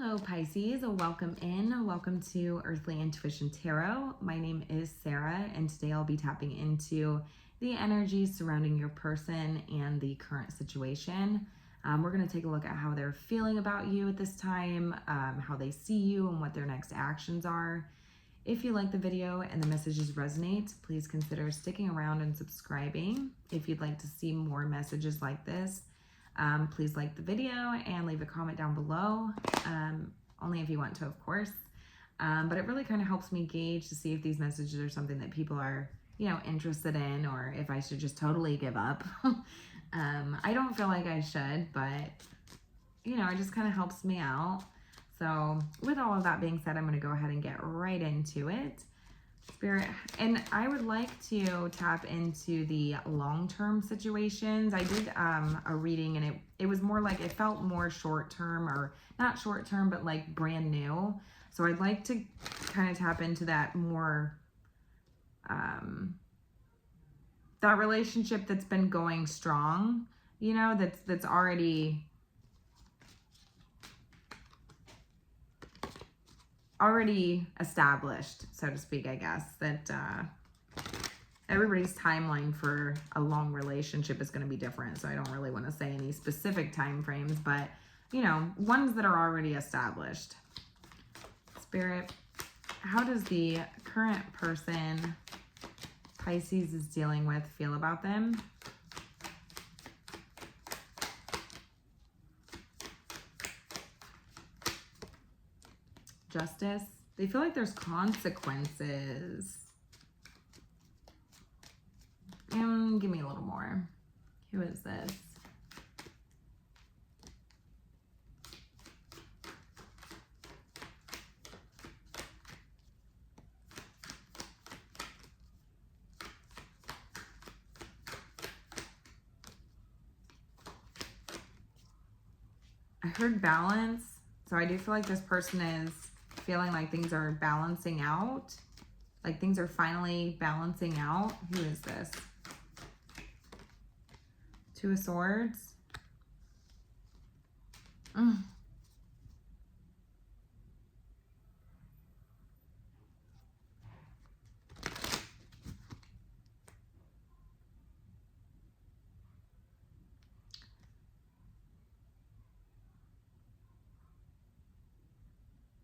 Hello Pisces, welcome in. Welcome to Earthly Intuition Tarot. My name is Sarah and today I'll be tapping into the energy surrounding your person and the current situation. We're going to take a look at how they're feeling about you at this time, how they see you and what their next actions are. If you like the video and the messages resonate, please consider sticking around and subscribing. If you'd like to see more messages like this, please like the video and leave a comment down below, only if you want to, of course. But it really kind of helps me gauge to see if these messages are something that people are, interested in, or if I should just totally give up. I don't feel like I should, but, it just kind of helps me out. So with all of that being said, I'm going to go ahead and get right into it. Spirit, and I would like to tap into the long-term situations. I did a reading and it was more like, it felt more short-term, or not short-term, but like brand new. So I'd like to kind of tap into that more, that relationship that's been going strong, that's already established, so to speak, I guess, that everybody's timeline for a long relationship is going to be different. So I don't really want to say any specific time frames, but, ones that are already established. Spirit, how does the current person Pisces is dealing with feel about them? Justice. They feel like there's consequences. Give me a little more. Who is this? I heard balance. So I do feel like this person is feeling like things are balancing out. Like things are finally balancing out. Who is this? Two of Swords.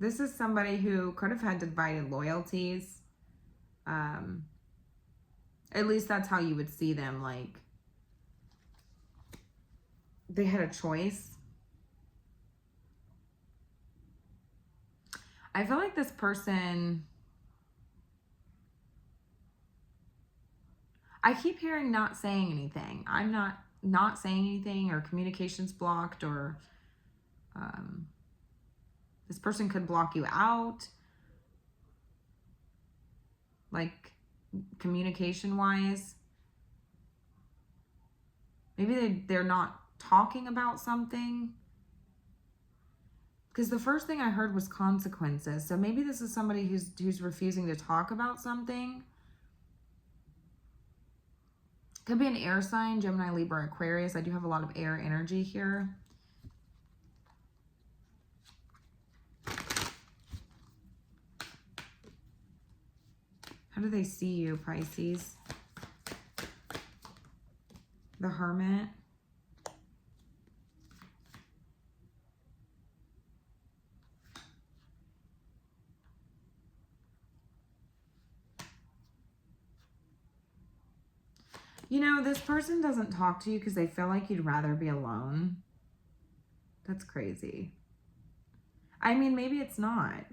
This is somebody who could have had divided loyalties. At least that's how you would see them. Like, they had a choice. I feel like this person, I keep hearing not saying anything. I'm not saying anything, or communication's blocked, or this person could block you out, like communication wise. Maybe they're not talking about something, because the first thing I heard was consequences. So maybe this is somebody who's refusing to talk about something. Could be an air sign, Gemini, Libra, Aquarius. I do have a lot of air energy here. How do they see you, Pisces? The Hermit. This person doesn't talk to you because they feel like you'd rather be alone. That's crazy. I mean, maybe it's not,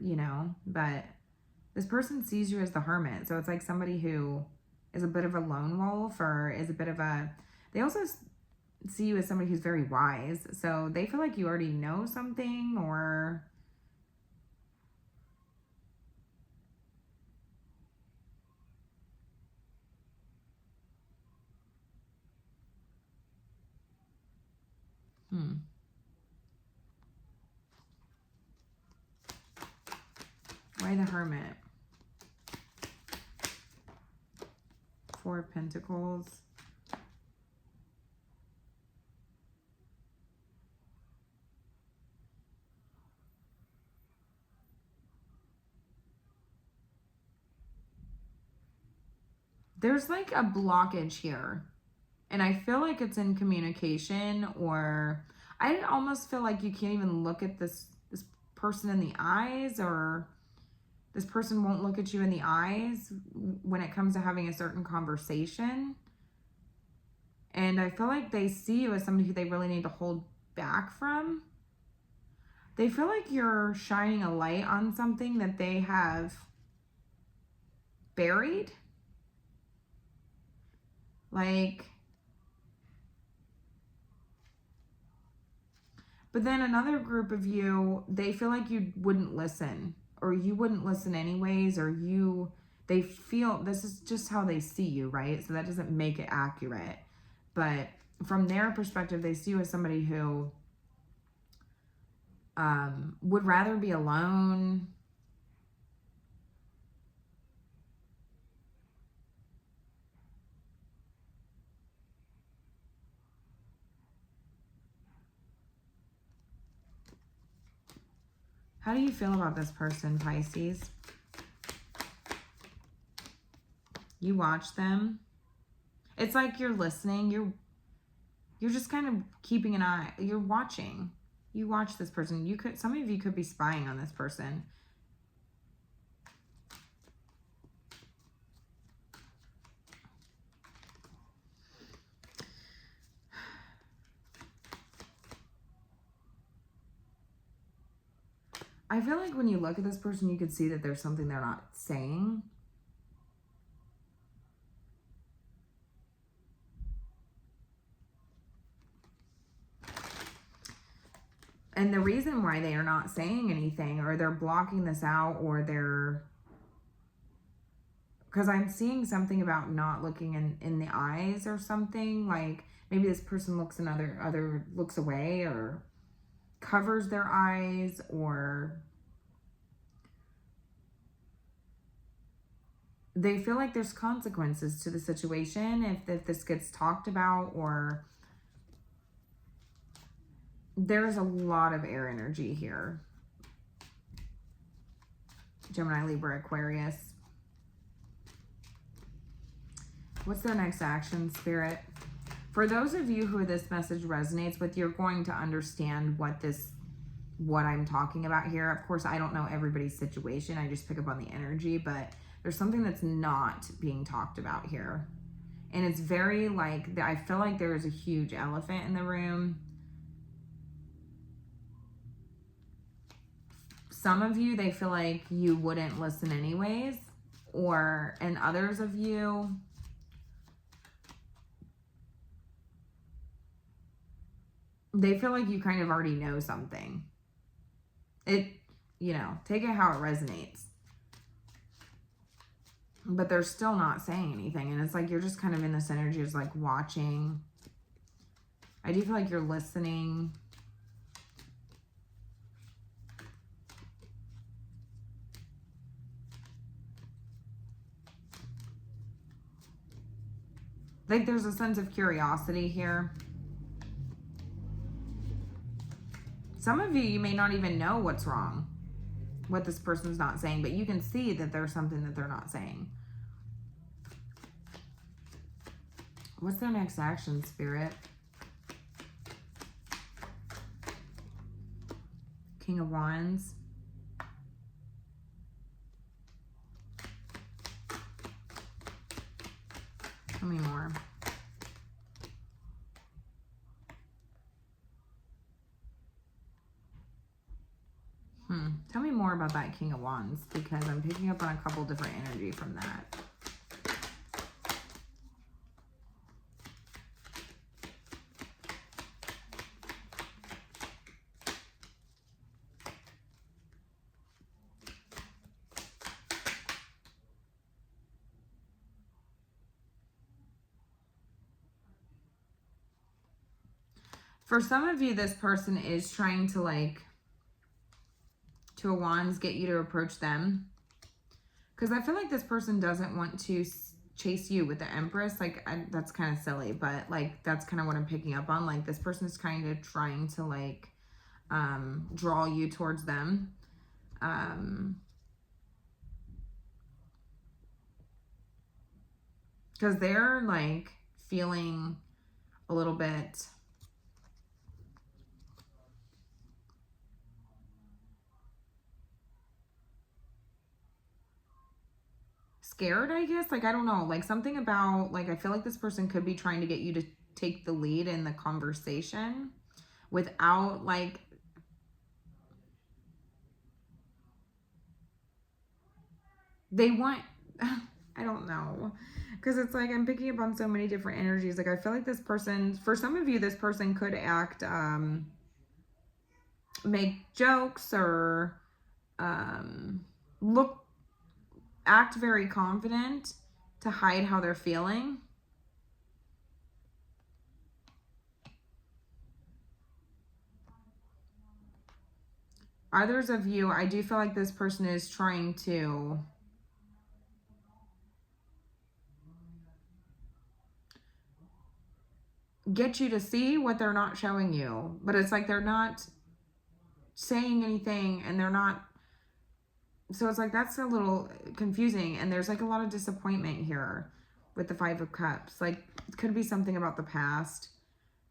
but this person sees you as the Hermit. So it's like somebody who is a bit of a lone wolf, or is a bit of a, they also see you as somebody who's very wise. So they feel like you already know something, or why the Hermit? Four of Pentacles. There's like a blockage here. And I feel like it's in communication, or I almost feel like you can't even look at this person in the eyes, or this person won't look at you in the eyes when it comes to having a certain conversation. And I feel like they see you as somebody who they really need to hold back from. They feel like you're shining a light on something that they have buried. Like, but then another group of you, they feel like you wouldn't listen, or you wouldn't listen anyways, or they feel this is just how they see you, right? So that doesn't make it accurate. But from their perspective, they see you as somebody who would rather be alone. How do you feel about this person, Pisces? You watch them. It's like you're listening. You're just kind of keeping an eye. You're watching. You watch this person. Some of you could be spying on this person. I feel like when you look at this person, you can see that there's something they're not saying. And the reason why they are not saying anything, or they're blocking this out, or because I'm seeing something about not looking in the eyes or something. Like maybe this person looks looks away, or covers their eyes, or they feel like there's consequences to the situation if this gets talked about, or there's a lot of air energy here. Gemini, Libra, Aquarius. What's their next action, Spirit? For those of you who this message resonates with, you're going to understand what I'm talking about here. Of course, I don't know everybody's situation. I just pick up on the energy, but there's something that's not being talked about here. And it's very like, I feel like there is a huge elephant in the room. Some of you, they feel like you wouldn't listen anyways, and others of you, they feel like you kind of already know something. Take it how it resonates. But they're still not saying anything. And it's like you're just kind of in this energy of like watching. I do feel like you're listening. Like there's a sense of curiosity here. Some of you may not even know what's wrong, what this person's not saying, but you can see that there's something that they're not saying. What's their next action, Spirit? King of Wands. Tell me more. Tell me more about that King of Wands, because I'm picking up on a couple different energy from that. For some of you, this person is trying to Two of Wands, get you to approach them. Because I feel like this person doesn't want to chase you with the Empress. That's kind of silly, but that's kind of what I'm picking up on. Like this person is kind of trying to draw you towards them. Because they're like feeling a little bit scared, I guess. Like, I don't know. Like, something about, like, I feel like this person could be trying to get you to take the lead in the conversation without, like, they want, I don't know. Because it's like I'm picking up on so many different energies. Like, I feel like this person, for some of you, this person could act, make jokes or act very confident to hide how they're feeling. Others of you, I do feel like this person is trying to get you to see what they're not showing you. But it's like they're not saying anything and they're not. So it's like that's a little confusing. And there's like a lot of disappointment here with the Five of Cups. Like, it could be something about the past.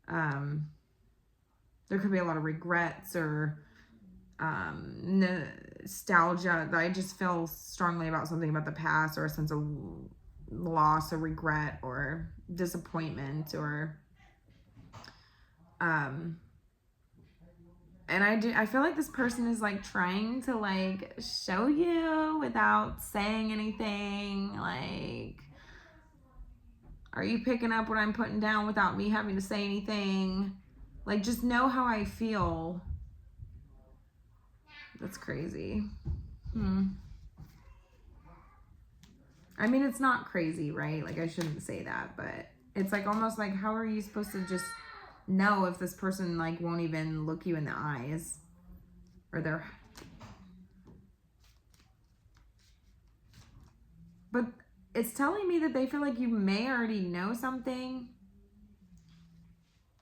There could be a lot of regrets or nostalgia. I just feel strongly about something about the past, or a sense of loss or regret or disappointment, or and I feel like this person is like trying to like show you without saying anything. Like, are you picking up what I'm putting down without me having to say anything? Like, just know how I feel. That's crazy. I mean, it's not crazy, right? Like, I shouldn't say that, but it's like almost like, how are you supposed to just know if this person like won't even look you in the eyes, or they're, but it's telling me that they feel like you may already know something.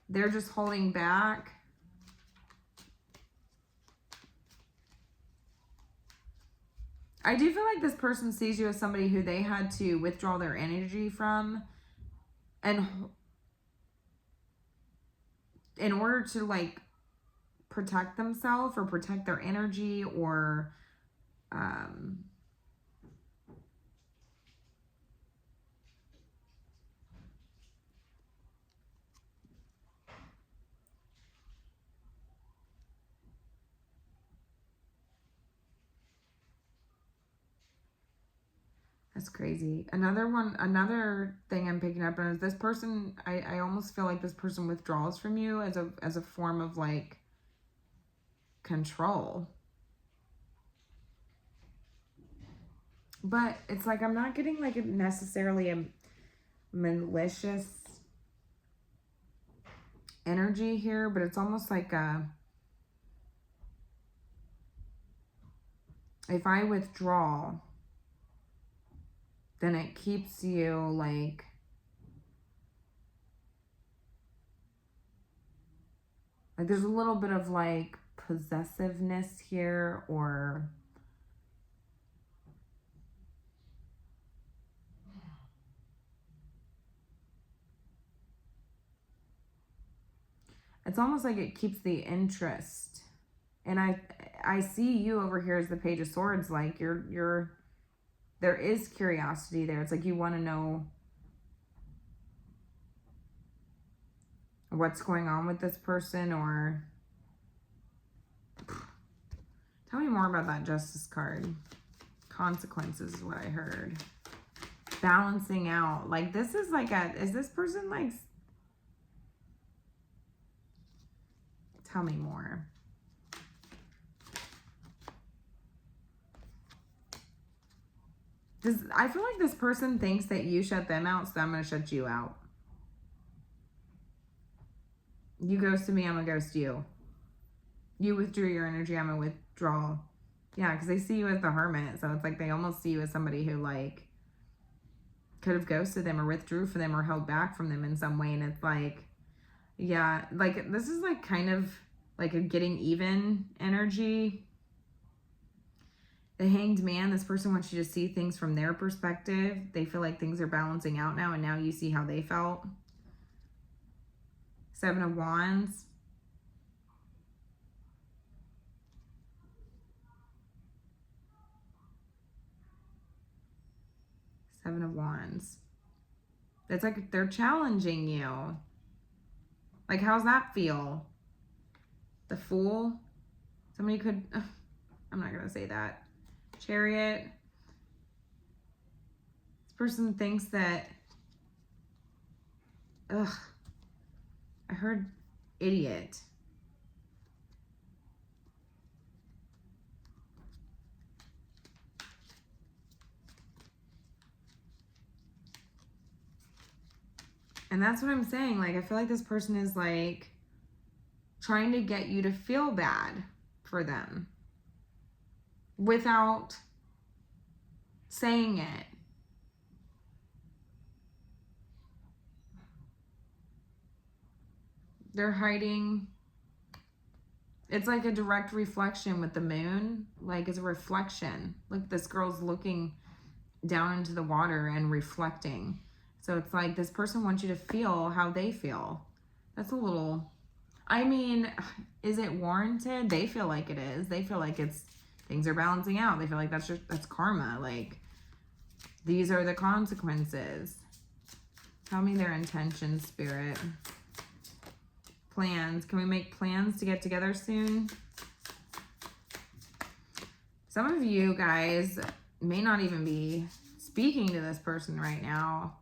They're just holding back. I do feel like this person sees you as somebody who they had to withdraw their energy from, and in order to like protect themselves or protect their energy, or that's crazy. Another thing I'm picking up on is this person, I almost feel like this person withdraws from you as a form of like control. But it's like I'm not getting like necessarily a malicious energy here, but it's almost like if I withdraw, then it keeps you like there's a little bit of like possessiveness here, or it's almost like it keeps the interest. And I see you over here as the Page of Swords. Like you're there is curiosity there. It's like you want to know what's going on with this person, or tell me more about that Justice card. Consequences is what I heard. Balancing out. Like, this is like is this person like, tell me more. I feel like this person thinks that you shut them out, so I'm going to shut you out. You ghost me, I'm going to ghost you. You withdrew your energy, I'm going to withdraw. Yeah, because they see you as the Hermit, so it's like they almost see you as somebody who, like, could have ghosted them or withdrew from them or held back from them in some way, and it's like, yeah, like, this is, like, kind of like a getting even energy. The Hanged Man, this person wants you to see things from their perspective. They feel like things are balancing out now, and now you see how they felt. Seven of Wands. Seven of Wands. It's like they're challenging you. Like, how's that feel? The Fool. Somebody could... I'm not going to say that. Chariot. This person thinks that... Ugh. I heard idiot. And that's what I'm saying. Like, I feel like this person is like trying to get you to feel bad for them without saying it. They're hiding. It's like a direct reflection with the moon. Like, it's a reflection. Look, this girl's looking down into the water and reflecting. So it's like this person wants you to feel how they feel. That's a little... I mean, is it warranted? They feel like it is. They feel like it's... Things are balancing out. They feel like that's karma. Like, these are the consequences. Tell me their intentions, Spirit. Plans. Can we make plans to get together soon? Some of you guys may not even be speaking to this person right now.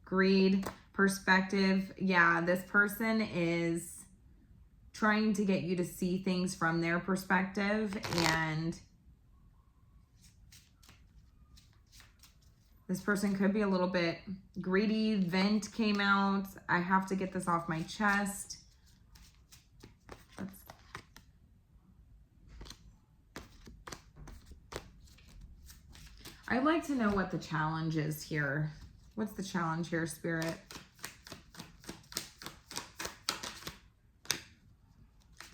Greed, perspective. Yeah, this person is trying to get you to see things from their perspective, and this person could be a little bit greedy. Vent came out. I have to get this off my chest. I'd like to know what the challenge is here. What's the challenge here, Spirit?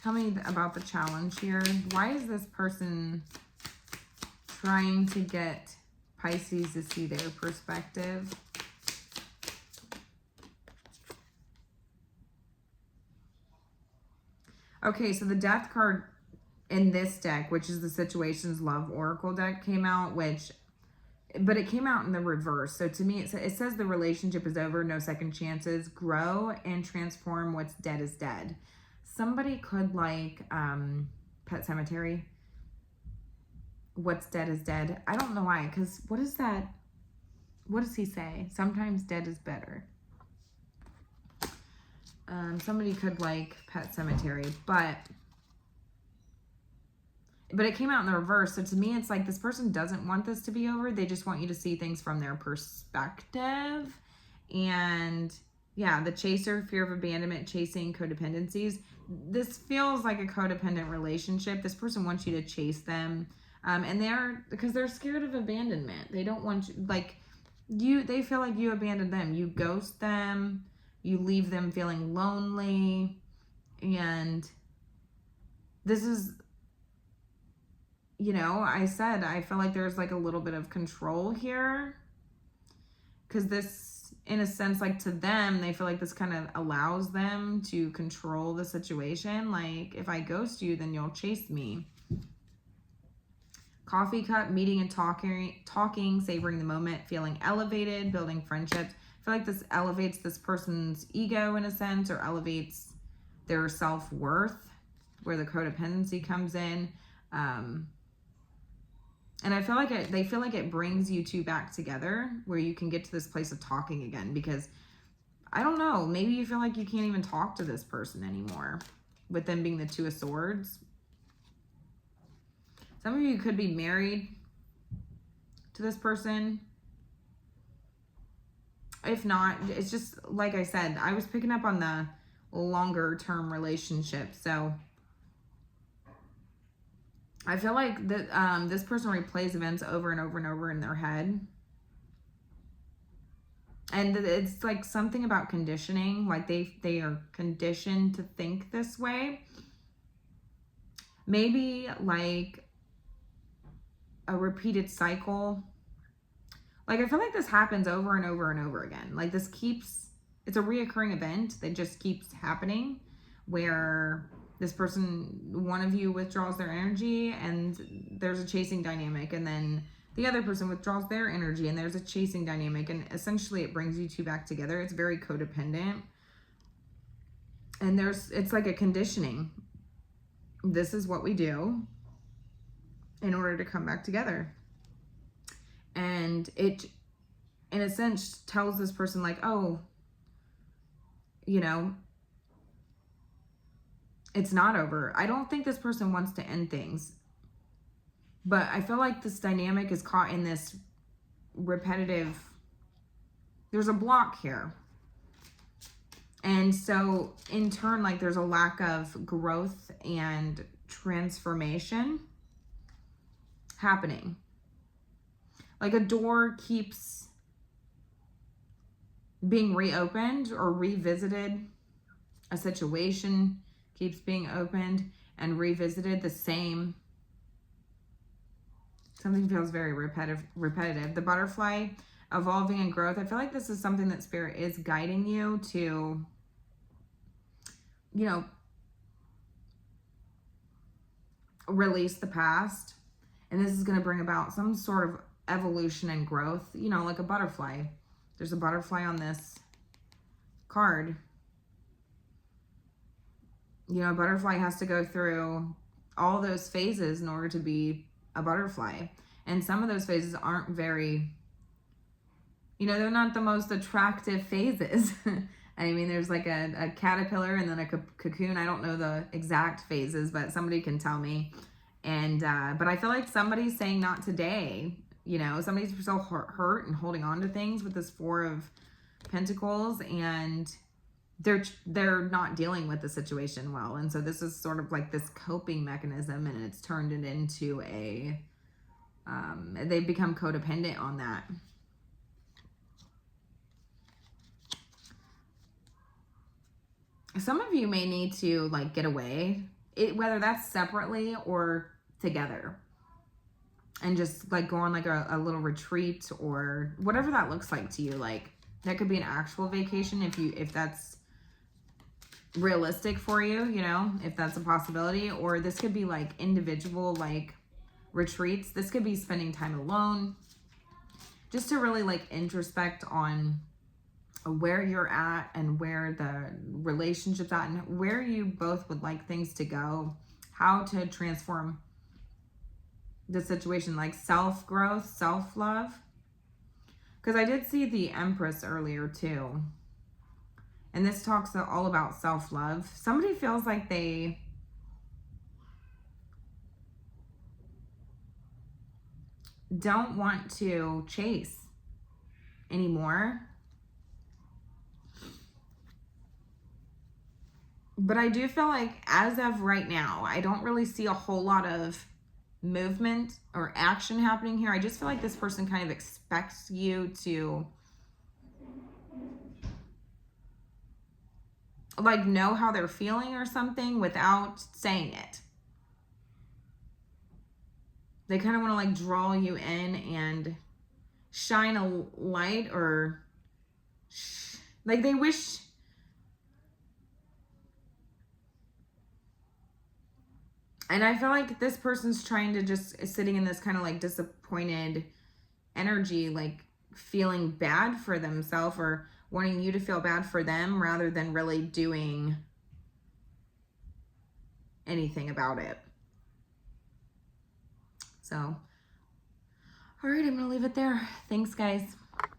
Tell me about the challenge here. Why is this person trying to get Pisces to see their perspective? Okay, so the Death card in this deck, which is the Situations Love Oracle deck, came out, but it came out in the reverse. So to me, it says the relationship is over, no second chances, grow and transform, what's dead is dead. Somebody could like Pet Cemetery. What's dead is dead. I don't know why, because what is that? What does he say? Sometimes dead is better. Somebody could like Pet Cemetery, but it came out in the reverse. So to me, it's like this person doesn't want this to be over. They just want you to see things from their perspective. And yeah, the chaser, fear of abandonment, chasing, codependencies. This feels like a codependent relationship. This person wants you to chase them. And because they're scared of abandonment. They don't want you, they feel like you abandoned them. You ghost them. You leave them feeling lonely. And this is, you know, I feel like there's like a little bit of control here. Because this, in a sense, like to them, they feel like this kind of allows them to control the situation. Like, if I ghost you, then you'll chase me. Coffee cup, meeting and talking, savoring the moment, feeling elevated, building friendships. I feel like this elevates this person's ego in a sense, or elevates their self-worth, where the codependency comes in. And I feel like they feel like it brings you two back together, where you can get to this place of talking again. Because, I don't know, maybe you feel like you can't even talk to this person anymore, with them being the Two of Swords. Some of you could be married to this person. If not, it's just, like I said, I was picking up on the longer term relationship. So I feel like that this person replays events over and over and over in their head. And it's like something about conditioning. Like they are conditioned to think this way. maybe like a repeated cycle. Like, I feel like this happens over and over and over again. Like, this keeps, it's a reoccurring event that just keeps happening, where this person, one of you withdraws their energy and there's a chasing dynamic, and then the other person withdraws their energy and there's a chasing dynamic, and essentially it brings you two back together. It's very codependent, and it's like a conditioning. This is what we do in order to come back together. And it, in a sense, tells this person like, oh, you know, it's not over. I don't think this person wants to end things, but I feel like this dynamic is caught in this repetitive, there's a block here. And so in turn, like, there's a lack of growth and transformation happening. Like, a door keeps being reopened or revisited. A situation keeps being opened and revisited. The same. Something feels very repetitive. The butterfly, evolving and growth. I feel like this is something that Spirit is guiding you to, you know, release the past. And this is going to bring about some sort of evolution and growth, you know, like a butterfly. There's a butterfly on this card. You know, a butterfly has to go through all those phases in order to be a butterfly. And some of those phases aren't very, you know, they're not the most attractive phases. I mean, there's like a caterpillar and then a cocoon. I don't know the exact phases, but somebody can tell me. And, but I feel like somebody's saying not today. You know, somebody's so hurt and holding on to things with this Four of Pentacles, and they're not dealing with the situation well. And so this is sort of like this coping mechanism, and it's turned it into a, they've become codependent on that. Some of you may need to like get away, whether that's separately or together, and just like go on like a little retreat or whatever that looks like to you. Like, that could be an actual vacation if that's realistic for you, you know, if that's a possibility. Or this could be like individual like retreats. This could be spending time alone, just to really like introspect on where you're at and where the relationship's at and where you both would like things to go, how to transform the situation, like self-growth, self-love. Because I did see the Empress earlier too. And this talks all about self-love. Somebody feels like they don't want to chase anymore. But I do feel like as of right now, I don't really see a whole lot of movement or action happening here. I just feel like this person kind of expects you to like know how they're feeling or something without saying it. They kind of want to like draw you in and shine a light, or like they wish. And I feel like this person's trying to just sitting in this kind of like disappointed energy, like feeling bad for themselves or wanting you to feel bad for them rather than really doing anything about it. So, all right, I'm going to leave it there. Thanks, guys.